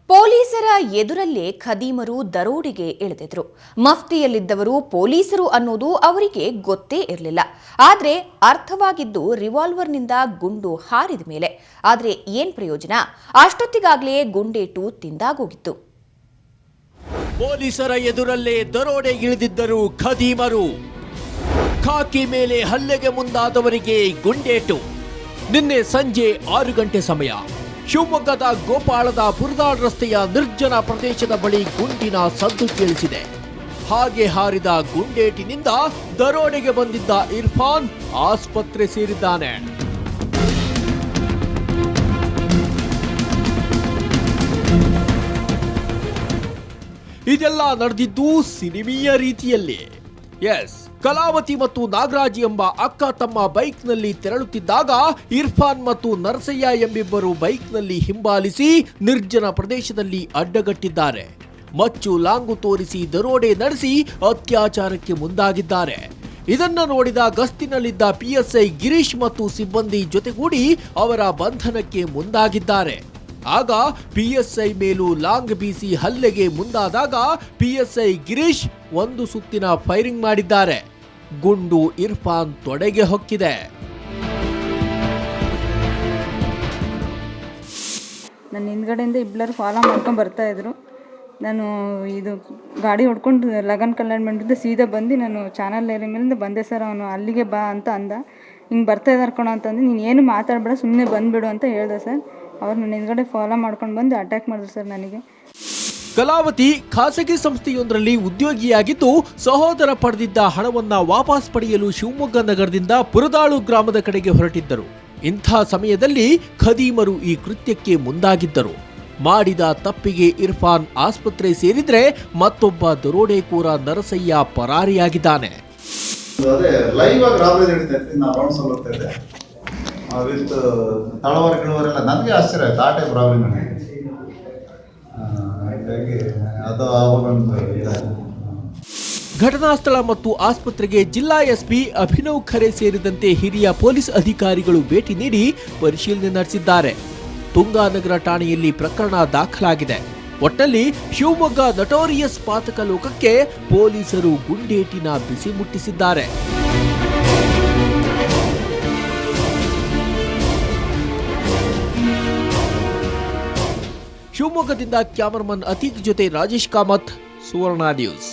ಪೊಲೀಸರ ಎದುರಲ್ಲೇ ಖದೀಮರು ದರೋಡೆಗೆ ಇಳಿದಿದ್ರು. ಮಫ್ತಿಯಲ್ಲಿದ್ದವರು ಪೊಲೀಸರು ಅನ್ನೋದು ಅವರಿಗೆ ಗೊತ್ತೇ ಇರಲಿಲ್ಲ. ಆದರೆ ಅರ್ಥವಾಗಿದ್ದು ರಿವಾಲ್ವರ್ನಿಂದ ಗುಂಡು ಹಾರಿದ ಮೇಲೆ. ಆದರೆ ಏನ್ ಪ್ರಯೋಜನ? ಅಷ್ಟೊತ್ತಿಗಾಗಲೇ ಗುಂಡೇಟು ತಿಂದಾಗೋಗಿತ್ತು. ಪೊಲೀಸರ ಎದುರಲ್ಲೇ ದರೋಡೆಗಿಳಿದಿದ್ದರು ಖದೀಮರು. ಖಾಕಿ ಮೇಲೆ ಹಲ್ಲೆಗೆ ಮುಂದಾದವರಿಗೆ ಗುಂಡೇಟು. ನಿನ್ನೆ ಸಂಜೆ 6 ಗಂಟೆ ಸಮಯ ಶಿವಮೊಗ್ಗದ ಗೋಪಾಳದ ಪುರದಾಳ್ ರಸ್ತೆಯ ನಿರ್ಜನ ಪ್ರದೇಶದ ಬಳಿ ಗುಂಡಿನ ಸದ್ದು ಕೇಳಿಸಿದೆ. ಹಾಗೆ ಹಾರಿದ ಗುಂಡೇಟಿನಿಂದ ದರೋಡೆಗೆ ಬಂದಿದ್ದ ಇರ್ಫಾನ್ ಆಸ್ಪತ್ರೆ ಸೇರಿದ್ದಾನೆ. ಇದೆಲ್ಲ ನಡೆದಿದ್ದು ಸಿನಿಮೀಯ ರೀತಿಯಲ್ಲಿ. ಎಸ್, ಕಲಾವತಿ ಮತ್ತು ನಾಗರಾಜ್ ಎಂಬ ಅಕ್ಕ ತಮ್ಮ ಬೈಕ್ನಲ್ಲಿ ತೆರಳುತ್ತಿದ್ದಾಗ ಇರ್ಫಾನ್ ಮತ್ತು ನರಸಯ್ಯ ಎಂಬಿಬ್ಬರು ಬೈಕ್ನಲ್ಲಿ ಹಿಂಬಾಲಿಸಿ ನಿರ್ಜನ ಪ್ರದೇಶದಲ್ಲಿ ಅಡ್ಡಗಟ್ಟಿದ್ದಾರೆ. ಮಚ್ಚು ಲಾಂಗು ತೋರಿಸಿ ದರೋಡೆ ನಡೆಸಿ ಅತ್ಯಾಚಾರಕ್ಕೆ ಮುಂದಾಗಿದ್ದಾರೆ. ಇದನ್ನ ನೋಡಿದ ಗಸ್ತಿನಲ್ಲಿದ್ದ ಪಿಎಸ್ಐ ಗಿರೀಶ್ ಮತ್ತು ಸಿಬ್ಬಂದಿ ಜೊತೆಗೂಡಿ ಅವರ ಬಂಧನಕ್ಕೆ ಮುಂದಾಗಿದ್ದಾರೆ. ಆಗ ಪಿಎಸ್ಐ ಮೇಲೂ ಲಾಂಗ್ ಬೀಸಿ ಹಲ್ಲೆಗೆ ಮುಂದಾದಾಗ ಪಿಎಸ್ಐ ಗಿರೀಶ್ ಒಂದು ಸುತ್ತಿನ ಫೈರಿಂಗ್ ಮಾಡಿದ್ದಾರೆ. ಗುಂಡು ಇರ್ಫಾನ್ ತೊಡೆಗೆ ಹೊಕ್ಕಿದೆ. ನನ್ನ ಹಿಂದ್ಗಡೆಯಿಂದ ಇಬ್ಬರು ಫಾಲೋ ಮಾಡ್ಕೊಂಡು ಬರ್ತಾ ಇದ್ರು. ನಾನು ಇದು ಗಾಡಿ ಹೊಡ್ಕೊಂಡು ಲಗನ್ ಕಲ್ಯಾಣ ಮಂಟಪದ ಸೀದಾ ಬಂದು ನಾನು ಚಾನಲ್ ಏರಿಯಾ ಮೇಲಿಂದ ಬಂದೆ ಸರ್. ಅವನು ಅಲ್ಲಿಗೆ ಬಾ ಅಂತ ಅಂದ. ಹಿಂಗೆ ಬರ್ತಾ ಇದ್ದಾರೆ ಕಣೋ ಅಂತಂದು, ನೀನು ಏನು ಮಾತಾಡಬೇಡ ಸುಮ್ಮನೆ ಬಂದುಬಿಡು ಅಂತ ಹೇಳ್ದೆ ಸರ್. ಅವ್ರು ನನ್ನ ಹಿಂದ್ಗಡೆ ಫಾಲೋ ಮಾಡ್ಕೊಂಡು ಬಂದು ಅಟ್ಯಾಕ್ ಮಾಡಿದ್ರು ಸರ್ ನನಗೆ. ಕಲಾವತಿ ಖಾಸಗಿ ಸಂಸ್ಥೆಯೊಂದರಲ್ಲಿ ಉದ್ಯೋಗಿಯಾಗಿದ್ದು ಸಹೋದರ ಪಡೆದಿದ್ದ ಹಣವನ್ನ ವಾಪಸ್ ಪಡೆಯಲು ಶಿವಮೊಗ್ಗ ನಗರದಿಂದ ಪುರದಾಳು ಗ್ರಾಮದ ಕಡೆಗೆ ಹೊರಟಿದ್ದರು. ಇಂಥ ಸಮಯದಲ್ಲಿ ಖದೀಮರು ಈ ಕೃತ್ಯಕ್ಕೆ ಮುಂದಾಗಿದ್ದರು. ಮಾಡಿದ ತಪ್ಪಿಗೆ ಇರ್ಫಾನ್ ಆಸ್ಪತ್ರೆ ಸೇರಿದ್ರೆ ಮತ್ತೊಬ್ಬ ದರೋಡೆಕೋರ ನರಸಯ್ಯ ಪರಾರಿಯಾಗಿದ್ದಾನೆ. ನನಗೆ ಆಶ್ಚರ್ಯ ಆಯ್ತು. ಆ ಟೈಪ್ ರಾಬರಿ ನನಗೆ ಘಟನಾ ಸ್ಥಳ ಮತ್ತು ಆಸ್ಪತ್ರೆಗೆ ಜಿಲ್ಲಾ ಎಸ್ಪಿ ಅಭಿನವ್ ಖರೆ ಸೇರಿದಂತೆ ಹಿರಿಯ ಪೊಲೀಸ್ ಅಧಿಕಾರಿಗಳು ಭೇಟಿ ನೀಡಿ ಪರಿಶೀಲನೆ ನಡೆಸಿದ್ದಾರೆ. ತುಂಗಾನಗರ ಠಾಣೆಯಲ್ಲಿ ಪ್ರಕರಣ ದಾಖಲಾಗಿದೆ. ಒಟ್ಟಲ್ಲಿ ಶಿವಮೊಗ್ಗ ನಟೋರಿಯಸ್ ಪಾತಕ ಲೋಕಕ್ಕೆ ಪೊಲೀಸರು ಗುಂಡೇಟಿನ ಬಿಸಿ ಮುಟ್ಟಿಸಿದ್ದಾರೆ. ಶಿವಮೊಗ್ಗದಿಂದ ಕ್ಯಾಮರಾಮನ್ ಅತೀಕ್ ಜೊತೆ ರಾಜೇಶ್ ಕಾಮತ್, ಸುವರ್ಣ ನ್ಯೂಸ್.